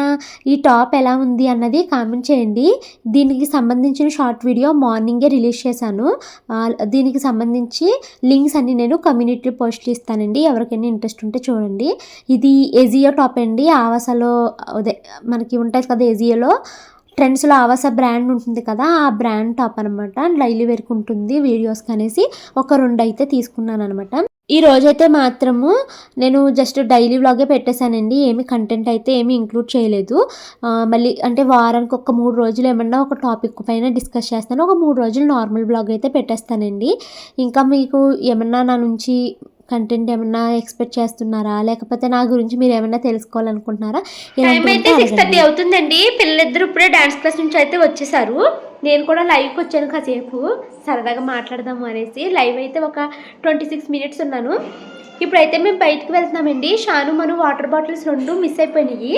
ఈ టాప్ ఎలా ఉంది అన్నది కామెంట్ చేయండి. దీనికి సంబంధించిన షార్ట్ వీడియో మార్నింగే రిలీజ్ చేశాను. దీనికి సంబంధించి లింక్స్ అన్నీ నేను కమ్యూనిటీ పోస్ట్‌లో ఇస్తానండి. ఎవరికైనా ఇంట్రెస్ట్ ఉంటే చూడండి. ఇది ఎజియో టాప్ అండి. ఆవాసాలో అదే మనకి ఉంటది కదా! ఎజియోలో ట్రెండ్స్‌లో ఆవాస బ్రాండ్ ఉంటుంది కదా! ఆ బ్రాండ్ టాప్ అనమాట. డైలీ వేర్‌కి ఉంటుంది వీడియోస్‌కి అనేసి ఒక 2 అయితే తీసుకున్నాననమాట. ఈ రోజైతే మాత్రము నేను జస్ట్ డైలీ వ్లాగే పెట్టేశానండి. ఏమి కంటెంట్ అయితే ఏమి ఇంక్లూడ్ చేయలేదు. మళ్ళీ అంటే వారానికి ఒక 3 రోజులు ఏమన్నా ఒక టాపిక్ పైన డిస్కస్ చేస్తాను. ఒక 3 రోజులు నార్మల్ వ్లాగ్ అయితే పెట్టేస్తానండి. ఇంకా మీకు ఏమన్నా నా నుంచి కంటెంట్ ఏమన్నా ఎక్స్‌పెక్ట్ చేస్తున్నారా? లేకపోతే నా గురించి మీరేమన్నా తెలుసుకోవాలనుకుంటున్నారా? టైం అయితే 6:30 అవుతుందండి. పిల్లలిద్దరూ ఇప్పుడే డాన్స్ క్లాస్ నుంచి అయితే వచ్చేసారు. నేను కూడా లైవ్‌కి వచ్చాను కాసేపు సరదాగా మాట్లాడదాము అనేసి. లైవ్ అయితే ఒక 26 మినిట్స్ ఉన్నాను. ఇప్పుడైతే మేము బయటికి వెళ్తున్నామండి. షాను, మను వాటర్ బాటిల్స్ 2 మిస్ అయిపోయినాయి.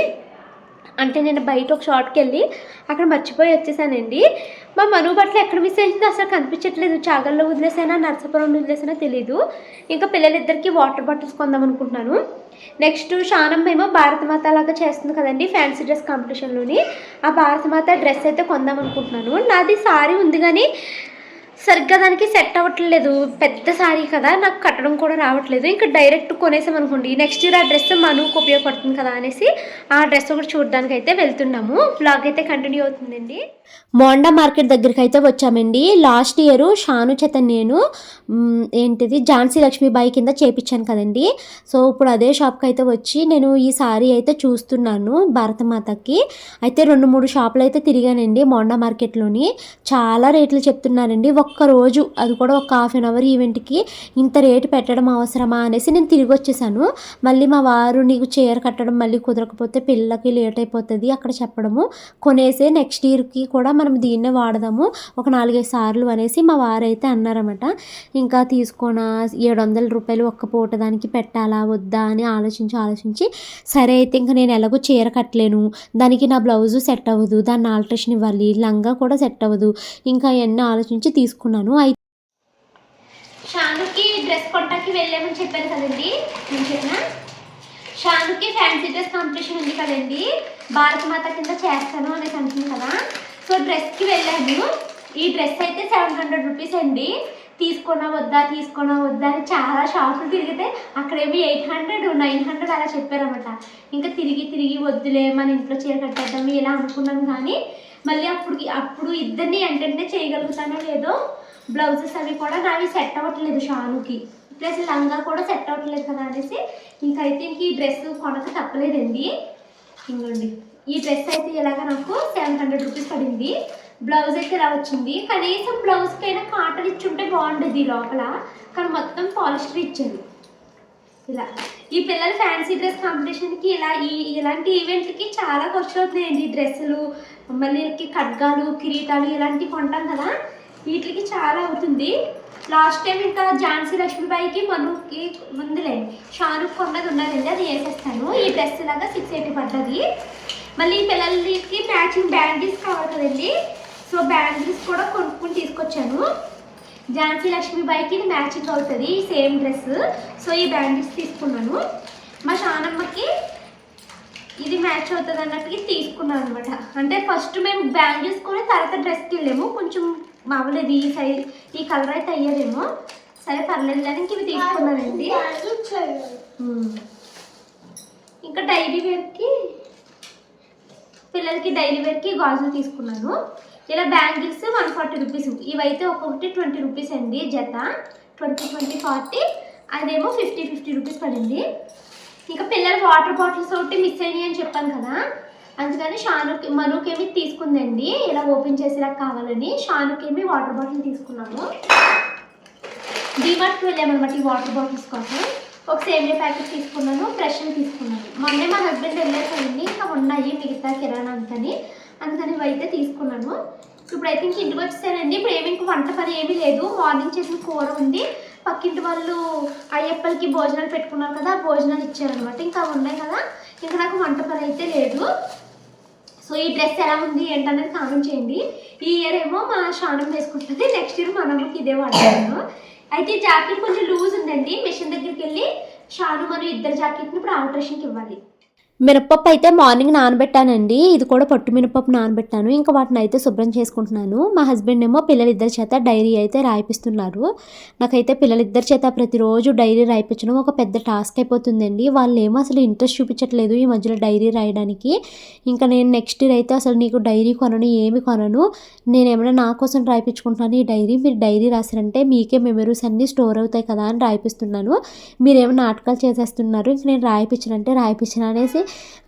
అంటే నేను బయట ఒక షాప్కి వెళ్ళి అక్కడ మర్చిపోయి వచ్చేసానండి. మా మను బట్టలు ఎక్కడ మిస్ అయిందో అసలు కనిపించట్లేదు. చాగల్లో వదిలేసానా, నర్సాపురంలో వదిలేసానా తెలీదు. ఇంకా పిల్లలిద్దరికి వాటర్ బాటిల్స్ కొందాం అనుకుంటున్నాను. నెక్స్ట్ షానమ్మ ఏమో భారతమాత లాగా చేస్తుంది కదండి ఫ్యాన్సీ డ్రెస్ కాంపిటీషన్లోని. ఆ భారతమాత డ్రెస్ అయితే కొందాం అనుకుంటున్నాను. నాది సారీ ఉంది కానీ సరిగ్గా దానికి సెట్ అవ్వట్లేదు. పెద్ద సారీ కదా, నాకు కట్టడం కూడా రావట్లేదు. ఇంకా డైరెక్ట్ కొనేసామనుకోండి నెక్స్ట్ ఇయర్ ఆ డ్రెస్ మనుకు ఉపయోగపడుతుంది కదా అనేసి ఆ డ్రెస్ కూడా చూడడానికి అయితే వెళ్తున్నాము. బ్లాగ్ అయితే కంటిన్యూ అవుతుందండి. మోండా మార్కెట్ దగ్గరికి అయితే వచ్చామండి. లాస్ట్ ఇయర్ షాను చేత నేను ఏంటిది ఝాన్సీ లక్ష్మీబాయి కింద చేపించాను కదండి. సో ఇప్పుడు అదే షాప్కి అయితే వచ్చి నేను ఈ సారీ అయితే చూస్తున్నాను భారతమాతకి. అయితే 2-3 షాపులు అయితే తిరిగానండి మోండా మార్కెట్లోని. చాలా రేట్లు చెప్తున్నారండి. ఒక్కరోజు అది కూడా ఒక హాఫ్ అన్ అవర్ ఈవెంట్కి ఇంత రేటు పెట్టడం అవసరమా అనేసి నేను తిరిగి వచ్చేసాను. మళ్ళీ మా వారు నీకు చీర కట్టడం మళ్ళీ కుదరకపోతే పిల్లలకి లేట్ అయిపోతుంది అక్కడ చెప్పడము, కొనేసే నెక్స్ట్ ఇయర్కి కూడా మనం దీన్నే వాడదాము ఒక 4-5 సార్లు అనేసి మా వారైతే అన్నారన్నమాట. ఇంకా తీసుకున్న 700 రూపాయలు ఒక్క పూట దానికి పెట్టాలా వద్దా అని ఆలోచించి సరే అయితే ఇంకా నేను ఎలాగో చీర కట్టలేను, దానికి నా బ్లౌజు సెట్ అవ్వదు, దాన్ని ఆల్ట్రేషన్ ఇవ్వాలి, లంగా కూడా సెట్ అవ్వదు, ఇంకా అవన్నీ ఆలోచించి తీసుకున్నాను. అయితే షానుకి డ్రెస్ కొట్టడానికి వెళ్ళామని చెప్పాను కదండి. నేను షానుకి ఫ్యాన్సీ డ్రెస్ కాంపిటీషన్ ఉంది కదండి, భారతమాత కింద చేస్తాను అనేసి అంటుంది కదా. సో డ్రెస్కి వెళ్ళాను. ఈ డ్రెస్ అయితే 700 రూపీస్ అండి. తీసుకున్నా వద్దా అని చాలా షాపులు తిరిగితే అక్కడేమి 800, 900 అలా చెప్పారన్నమాట. ఇంకా తిరిగి వద్దులే మన ఇంట్లో చీర కట్టేద్దాం ఇలా అనుకున్నాను. కానీ మళ్ళీ అప్పుడు ఇద్దరిని ఎంటర్టైన్ చేయగలుగుతానో లేదో, బ్లౌజెస్ అవి కూడా నావి సెట్ అవ్వట్లేదు షానుకి, ప్లస్ లంగా కూడా సెట్ అవ్వట్లేదు కదా అనేసి ఇంకైతే ఈ డ్రెస్ కొనక తప్పలేదండి. ఇంకోండి ఈ డ్రెస్ అయితే ఇలాగ నాకు 700 రూపీస్ పడింది. బ్లౌజ్ అయితే ఇలా వచ్చింది. కనీసం బ్లౌజ్కి అయినా కాటన్ ఇచ్చుంటే బాగుండేది లోపల, కానీ మొత్తం పాలిస్టర్ ఇచ్చారు. ఇలా ఈ పిల్లల ఫ్యాన్సీ డ్రెస్ కాంపిటీషన్కి ఇలాంటి ఈవెంట్కి చాలా ఖర్చు అవుతున్నాయండి. డ్రెస్సులు, మళ్ళీ ఖడ్గాలు, కిరీటాలు ఇలాంటివి కొంటాం కదా, వీటికి చాలా అవుతుంది. లాస్ట్ టైం ఇంకా ఝాన్సీ లక్ష్మీబాయికి మనుకి ముందులే షానుకి కొన్నది ఉన్నదండి, అది వేసేస్తాను. ఈ డ్రెస్ లాగా 680 పడ్డది. మళ్ళీ పిల్లలకి మ్యాచింగ్ బ్యాంగిల్స్ కావాలి కదండి, సో బ్యాంగిల్స్ కూడా కొనుక్కొని తీసుకొచ్చాను. ఝాన్సీ లక్ష్మీబాయికి ఇది మ్యాచింగ్ అవుతుంది సేమ్ డ్రెస్, సో ఈ బ్యాంగిల్స్ తీసుకున్నాను. మా షానమ్మకి ఇది మ్యాచ్ అవుతుంది అన్నట్టుగా తీసుకున్నాను అనమాట. అంటే ఫస్ట్ మేము బ్యాంగిల్స్ కొని తర్వాత డ్రెస్కి వెళ్ళాము. కొంచెం మామూలు ఈ కలర్ అయితే అయ్యేదేమో, సరే పర్లేదు అని ఇవి తీసుకున్నానండి. ఇంకా పిల్లలకి డైలీ వేర్కి గాజులు తీసుకున్నాను. ఇలా బ్యాంగిల్స్ 140 రూపీస్, ఇవైతే ఒక్కొక్కటి 20 రూపీస్ అండి జత. 20, 40 అదేమో 50 రూపీస్ పడింది. ఇంకా పిల్లల వాటర్ బాటిల్స్ ఒకటి మిస్ అయ్యాయి అని చెప్పాను కదా, అందుకని మనుకేమి తీసుకుందండి ఇలా ఓపెన్ చేసేలా కావాలని. షానుకేమి వాటర్ బాటిల్ తీసుకున్నాము. డిమార్ట్కి వెళ్ళామన్నమాట ఈ వాటర్ బాటిల్స్ కోసం. ఒక సేమియా ప్యాకెట్ తీసుకున్నాను, బ్రష్లు తీసుకున్నాను. మొన్నే మా హస్బెండ్ వెళ్ళారు కదండి, ఇంకా ఉన్నాయి మిగతా కిరాణా అందుకని ఇవి అయితే తీసుకున్నాను. ఇప్పుడైతే ఇంక ఇంటికి వచ్చేసానండి. ఇప్పుడు ఇంక వంట పని ఏమీ లేదు. మార్నింగ్ చేసిన కూర ఉంది. పక్కింటి వాళ్ళు అయ్యప్పలకి భోజనాలు పెట్టుకున్నారు కదా, భోజనాలు ఇచ్చారనమాట. ఇంకా అవి ఉన్నాయి కదా, ఇంకా నాకు వంట పని అయితే లేదు. సో ఈ డ్రెస్ ఎలా ఉంది ఏంటనేది కామెంట్ చేయండి. ఈ ఇయర్ ఏమో మా షానం వేసుకుంటుంది, నెక్స్ట్ ఇయర్ మా నమ్మకి ఇదే వాడతాను. అయితే ఈ జాకెట్ కొంచెం లూజ్ ఉందండి. మిషన్ దగ్గరికి వెళ్ళి షాను మనం ఇద్దరు జాకెట్ని ఇప్పుడు ఆల్ట్రేషన్కి ఇవ్వాలి. మినపప్పు అయితే మార్నింగ్ నానబెట్టానండి. ఇది కూడా పొట్టు మినపప్పు నానబెట్టాను. ఇంకా వాటిని అయితే శుభ్రం చేసుకుంటున్నాను. మా హస్బెండ్ ఏమో పిల్లలిద్దరి చేత డైరీ అయితే రాయిపిస్తున్నారు. నాకైతే పిల్లలిద్దరి చేత ప్రతిరోజు డైరీ రాయిపించడం ఒక పెద్ద టాస్క్ అయిపోతుందండి. వాళ్ళు ఏమో అసలు ఇంట్రెస్ట్ చూపించట్లేదు ఈ మధ్యలో డైరీ రాయడానికి. ఇంకా నేను నెక్స్ట్ ఇయర్ అయితే అసలు నీకు డైరీ కొనను, ఏమి కొనను, నేనేమైనా నా కోసం రాయిపించుకుంటున్నాను ఈ డైరీ, మీరు డైరీ రాసారంటే మీకే మెమరీస్ అన్నీ స్టోర్ అవుతాయి కదా అని రాయిపిస్తున్నాను, మీరేమో నాటకాలు చేసేస్తున్నారు, ఇంక నేను రాయిపించనంటే రాయిపించను అనేసి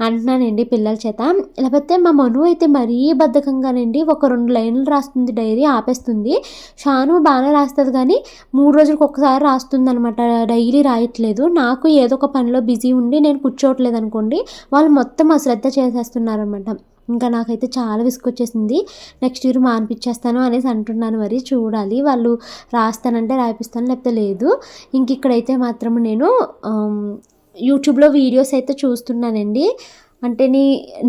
అంటున్నానండి పిల్లల చేత. లేకపోతే మా మను అయితే మరీ బద్ధకంగానండి, ఒక 2 లైన్లు రాస్తుంది డైరీ ఆపేస్తుంది. షాను బాగానే రాస్తుంది కానీ 3 రోజులకు ఒకసారి రాస్తుంది అనమాట, డైలీ రాయట్లేదు. నాకు ఏదో ఒక పనిలో బిజీ ఉండి నేను కూర్చోవట్లేదు అనుకోండి, వాళ్ళు మొత్తం అశ్రద్ధ చేసేస్తున్నారనమాట. ఇంకా నాకైతే చాలా విసుకొచ్చేసింది. నెక్స్ట్ ఇయర్ మానిపించేస్తాను అనేసి అంటున్నాను. మరి చూడాలి, వాళ్ళు రాస్తానంటే రాయిపిస్తాను, లేకపోతే లేదు. ఇక్కడైతే మాత్రం నేను యూట్యూబ్లో వీడియోస్ అయితే చూస్తున్నానండి. అంటే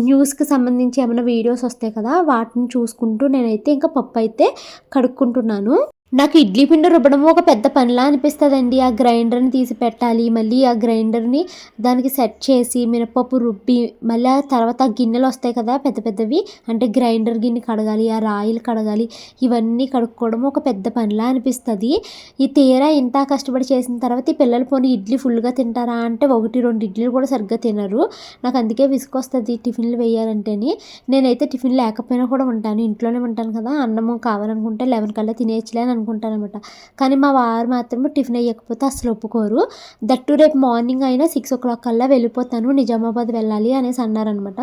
న్యూస్‌కి సంబంధించి ఏమైనా వీడియోస్ వస్తాయి కదా! వాటిని చూసుకుంటూ నేనైతే ఇంకా పప్పు అయితే కడుక్కుంటున్నాను. నాకు ఇడ్లీ పిండి రుబ్బడం ఒక పెద్ద పనిలా అనిపిస్తదండి. ఆ గ్రైండర్‌ని తీసి పెట్టాలి. మళ్ళీ ఆ గ్రైండర్‌ని దానికి సెట్ చేసి మినపప్పు రుబ్బి, మళ్ళీ ఆ తర్వాత ఆ గిన్నెలొస్తాయి కదా! పెద్ద పెద్దవి. అంటే గ్రైండర్ గిన్నె కడగాలి, ఆ రాయిలు కడగాలి. ఇవన్నీ కడుక్కోవడం ఒక పెద్ద పనిలా అనిపిస్తది. ఈ తీరా ఇంత కష్టపడి చేసిన తర్వాత ఈ పిల్లలు పోనీ ఇడ్లీ ఫుల్‌గా తింటారా అంటే 1, 2 ఇడ్లీలు కూడా సరిగ్గా తినరు. నాకు అందుకే విసుగొస్తది టిఫిన్‌లు వేయాలంటేని. నేనైతే టిఫిన్ లేకపోయినా కూడా ఉంటాను. ఇంట్లోనే ఉంటాను కదా! అన్నము కావాలనుకుంటే 11 కల్లా తినేయచ్చులే అని అనుకుంటాననమాట. కానీ మా వారు మాత్రం టిఫిన్ ఎయ్యకపోతే అస్సలు ఒప్పుకోరు. దట్టు రేపు మార్నింగ్ అయినా 6:00 కల్లా వెళ్ళిపోతాను, నిజామాబాద్ వెళ్ళాలి అనేసి అన్నారనమాట.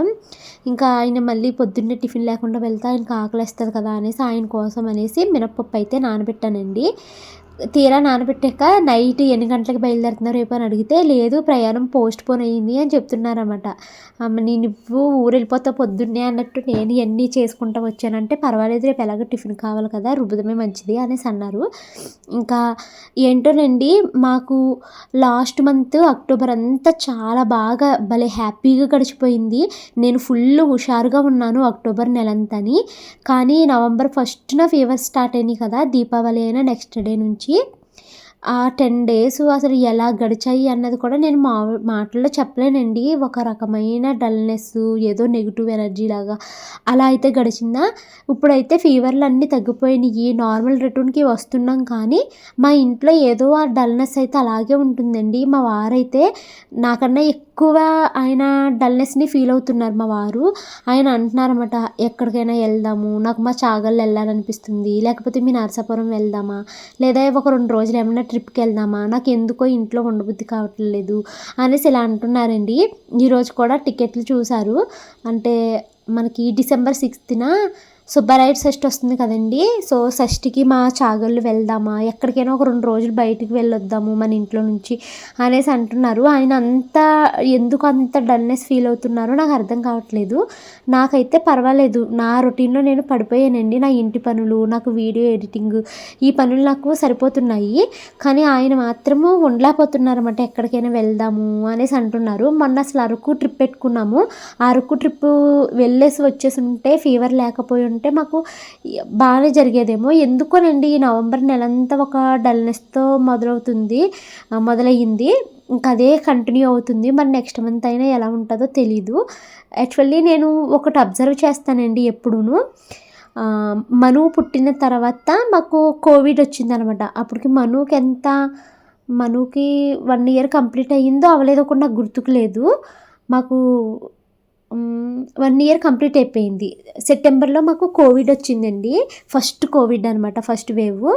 ఇంకా ఆయన మళ్ళీ పొద్దున్నే టిఫిన్ లేకుండా వెళ్తే ఆయనకి ఆకలేస్తది కదా అనేసి ఆయన కోసం అనేసి మినపప్పు అయితే నానబెట్టానండి. తీరా నానబెట్టాక నైట్ ఎన్ని గంటలకు బయలుదేరుతున్నారు రేపు అని అడిగితే, లేదు ప్రయాణం పోస్ట్‌పోన్ అయింది అని చెప్తున్నారనమాట. నువ్వు ఊరెళ్ళిపోతావు పొద్దున్నే అన్నట్టు నేను ఇయన్నీ చేసుకుంటా వచ్చానంటే, పర్వాలేదు రేపు ఎలాగో టిఫిన్ కావాలి కదా! రుబ్బుదమే మంచిది అనేసి అన్నారు. ఇంకా ఏంటోనండి, మాకు లాస్ట్ మంత్ అక్టోబర్ అంతా చాలా బాగా భలే హ్యాపీగా గడిచిపోయింది. నేను ఫుల్లు హుషారుగా ఉన్నాను అక్టోబర్ నెలంతాని. కానీ నవంబర్ 1న ఫీవర్స్ స్టార్ట్ అయినాయి కదా! దీపావళి అయిన నెక్స్ట్ డే నుంచి. ఆ 10 డేస్ అసలు ఎలా గడిచాయి అన్నది కూడా నేను మాటల్లో చెప్పలేనండి. ఒక రకమైన డల్‌నెస్సు, ఏదో నెగెటివ్ ఎనర్జీ లాగా అలా అయితే గడిచిందా. ఇప్పుడైతే ఫీవర్‌లన్నీ తగ్గిపోయినియి. నార్మల్ రొటీన్‌కి వస్తున్నాం కానీ, మా ఇంట్లో ఏదో ఆ డల్‌నెస్ అయితే అలాగే ఉంటుందండి. మా వారైతే నాకన్నా ఎక్కువ ఆయన డల్‌నెస్‌ని ఫీల్ అవుతున్నారు మా వారు. ఆయన అంటున్నారన్నమాట, "ఎక్కడికైనా ఎళ్దాము. నాకు మా చాగల్లు ఎళ్ళాలనిపిస్తుంది. లేకపోతే మీ నరసాపురం వెళ్దామా? లేదా ఒక 2 రోజులు ఏమన్నా ట్రిప్‌కెళ్దామా? నాకెందుకో ఇంట్లో ఉండబుద్ధి కావట్లేదు" అనేసి ఇలా అంటున్నారండి. ఈరోజు కూడా టికెట్లు చూసారు. అంటే మనకి డిసెంబర్ 6న సుబ్బరాయుడు షష్ఠి వస్తుంది కదండీ! సో, షష్ఠికి మా చాగళ్ళు వెళ్దామా? ఎక్కడికైనా ఒక 2 రోజులు బయటికి వెళ్ళొద్దాము మన ఇంట్లో నుంచి అనేసి అంటున్నారు. ఆయన ఎందుకు అంత డల్‌నెస్ ఫీల్ అవుతున్నారో నాకు అర్థం కావట్లేదు. నాకైతే పర్వాలేదు. నా రొటీన్‌లో నేను పడిపోయానండి. నా ఇంటి పనులు, నాకు వీడియో ఎడిటింగ్ ఈ పనులు నాకు సరిపోతున్నాయి. కానీ ఆయన మాత్రము ఉండలేకపోతున్నారన్నమాట. ఎక్కడికైనా వెళ్దాము అనేసి అంటున్నారు. మొన్న అసలు అరకు ట్రిప్ పెట్టుకున్నాము. ఆ అరకు ట్రిప్పు వెళ్ళేసి వచ్చేసుంటే ఫీవర్ లేకపోయి ఉంటే మాకు బానే జరిగేదేమో. ఎందుకోనండి ఈ నవంబర్ నెలంతా ఒక డల్‌నెస్‌తో మొదలయ్యింది. ఇంక అదే కంటిన్యూ అవుతుంది. మరి నెక్స్ట్ మంత్ అయినా ఎలా ఉంటదో తెలీదు. యాక్చువల్లీ నేను ఒకటి అబ్జర్వ్ చేస్తానండి ఎప్పుడూను. మను పుట్టిన తర్వాత మాకు కోవిడ్ వచ్చిందనమాట. అప్పటికి మనుకి 1 ఇయర్ కంప్లీట్ అయ్యిందో అవ్వలేదో కూడా నాకు గుర్తుకు లేదు. మాకు 1 ఇయర్ కంప్లీట్ అయిపోయింది. సెప్టెంబర్‌లో మాకు కోవిడ్ వచ్చిందండి. ఫస్ట్ కోవిడ్ అనమాట. First wave.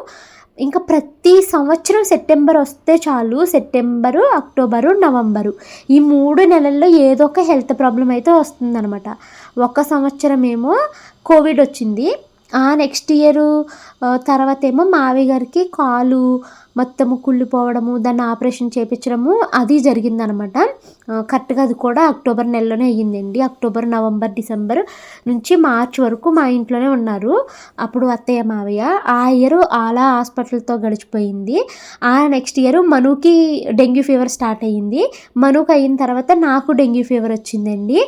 ఇంకా ప్రతి సంవత్సరం సెప్టెంబర్ వస్తే చాలు, సెప్టెంబరు, అక్టోబరు, నవంబరు ఈ 3 నెలల్లో ఏదో ఒక హెల్త్ ప్రాబ్లమ్ అయితే వస్తుందనమాట. ఒక సంవత్సరమేమో కోవిడ్ వచ్చింది. నెక్స్ట్ ఇయరు తర్వాతేమో మావయ్య గారికి కాలు మొత్తము కుళ్ళిపోవడము, దాన్ని ఆపరేషన్ చేపించడము అది జరిగిందనమాట. కరెక్ట్‌గా అది కూడా అక్టోబర్ నెలలోనే అయ్యిందండి. అక్టోబర్, నవంబర్, డిసెంబర్ నుంచి మార్చ్ వరకు మా ఇంట్లోనే ఉన్నారు. అప్పుడు అత్తయ్య, మావయ్య. ఆ ఇయరు అలా హాస్పిటల్‌తో గడిచిపోయింది. నెక్స్ట్ ఇయరు మనుకి డెంగ్యూ ఫీవర్ స్టార్ట్ అయ్యింది. మనుకి అయిన తర్వాత నాకు డెంగ్యూ ఫీవర్ వచ్చిందండి.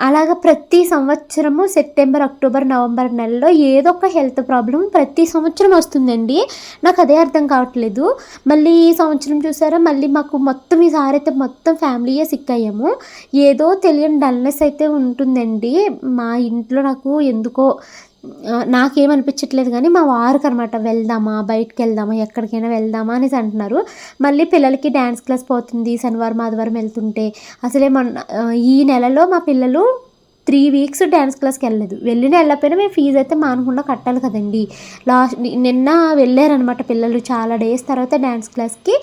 అలాగా ప్రతి సంవత్సరము సెప్టెంబర్, అక్టోబర్, నవంబర్ నెలలో ఏదో ఒక హెల్త్ ప్రాబ్లమ్ ప్రతి సంవత్సరం వస్తుందండి. నాకు అదే అర్థం కావట్లేదు. మళ్ళీ ఈ సంవత్సరం చూసారా, మళ్ళీ మాకు మొత్తం ఈసారైతే మొత్తం ఫ్యామిలీయే సిక్ అయ్యాము. ఏదో తెలియని డల్‌నెస్ అయితే ఉంటుందండి. మా ఇంట్లో నాకు ఎందుకో నాకేమనిపించట్లేదు కానీ మా వారికనమాట, వెళ్దామా, బయటికెళ్దామా, ఎక్కడికైనా వెళ్దామా అనేసి అంటున్నారు. మళ్ళీ పిల్లలకి డాన్స్ క్లాస్ పోతుంది శనివారం, ఆదివారం వెళ్తుంటే. ఈ నెలలో మా పిల్లలు 3 వీక్స్ డాన్స్ క్లాస్‌కెళ్ళలేదు. వెళ్ళకపోయినా మేము ఫీజయితే మానకుండా కట్టాలి కదండీ! నిన్న వెళ్ళారనమాట పిల్లలు. చాలా డేస్ తర్వాత డాన్స్ క్లాస్‌కి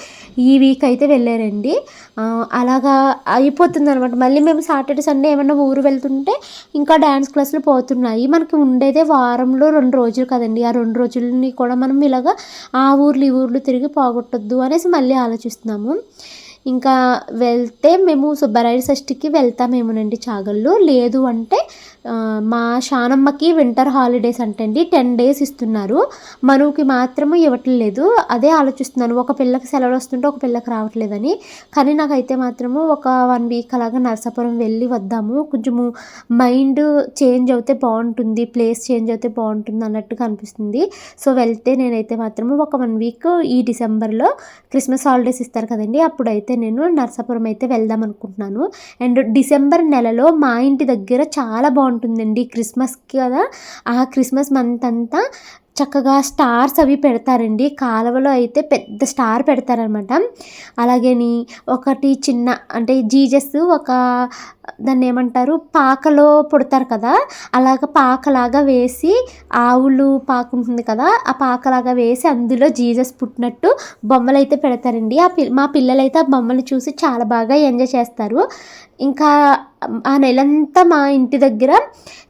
ఈ వీక్ అయితే వెళ్ళారండి. అలాగా అయిపోతుందనమాట. మళ్ళీ మేము సాటర్డే, సండే ఏమన్నా ఊరు వెళ్తుంటే ఇంకా డాన్స్ క్లాసులు పోతున్నాయి. మనకి ఉండేదే వారంలో 2 రోజులు కదండీ! ఆ 2 రోజులని కూడా మనం ఇలాగా ఆ ఊర్లు, ఈ ఊర్లు తిరిగి పోగొట్టొద్దు అనేసి మళ్ళీ ఆలోచిస్తున్నాము. ఇంకా వెళ్తే మేము సుబ్బరాయుడు షష్ఠికి వెళ్తామేమోనండి చాగళ్ళు. లేదు అంటే మా షానమ్మకి వింటర్ హాలిడేస్ అంటండి 10 డేస్ ఇస్తున్నారు. మనుకి మాత్రము ఇవ్వట్లేదు. అదే ఆలోచిస్తున్నాను, ఒక పిల్లకి సెలవులు వస్తుంటే ఒక పిల్లకి రావట్లేదని. కానీ నాకైతే మాత్రము ఒక 1 వీక్ అలాగా నరసాపురం వెళ్ళి వద్దాము, కొంచెము మైండ్ చేంజ్ అవుతే బాగుంటుంది, ప్లేస్ చేంజ్ అవుతే బాగుంటుంది అన్నట్టుగా అనిపిస్తుంది. సో వెళ్తే నేనైతే మాత్రము ఒక 1 వీక్ ఈ డిసెంబర్లో క్రిస్మస్ హాలిడేస్ ఇస్తారు కదండి, అప్పుడైతే నేను నరసాపురం అయితే వెళ్దాం అనుకుంటున్నాను. అండ్ డిసెంబర్ నెలలో మా ఇంటి దగ్గర చాలా బాగుంటుందండి, క్రిస్మస్కి కదా, ఆ క్రిస్మస్ మంత్ అంతా చక్కగా స్టార్స్ అవి పెడతారండి. కాలువలో అయితే పెద్ద స్టార్ పెడతారనమాట. అలాగని ఒకటి చిన్న అంటే జీజస్ ఒక దాన్ని ఏమంటారు, పాకలో పుడతారు కదా, అలాగ పాకలాగా వేసి, ఆవులు పాక ఉంటుంది కదా, ఆ పాకలాగా వేసి అందులో జీజస్ పుట్టినట్టు బొమ్మలు అయితే పెడతారండి. మా పిల్లలైతే ఆ బొమ్మలు చూసి చాలా బాగా ఎంజాయ్ చేస్తారు. ఇంకా ఆ నెలంతా మా ఇంటి దగ్గర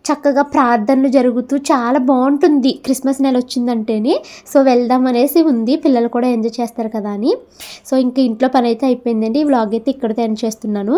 చక్కగా ప్రార్థనలు జరుగుతూ చాలా బాగుంటుంది క్రిస్మస్ నెల వచ్చిందంటేనే. సో వెళ్దాం అనేసి ఉంది, పిల్లలు కూడా ఎంజాయ్ చేస్తారు కదా అని. సో ఇంక ఇంట్లో పని అయితే అయిపోయిందండి. ఈ వ్లాగ్ అయితే ఇక్కడితో ఎండ్ చేస్తున్నాను.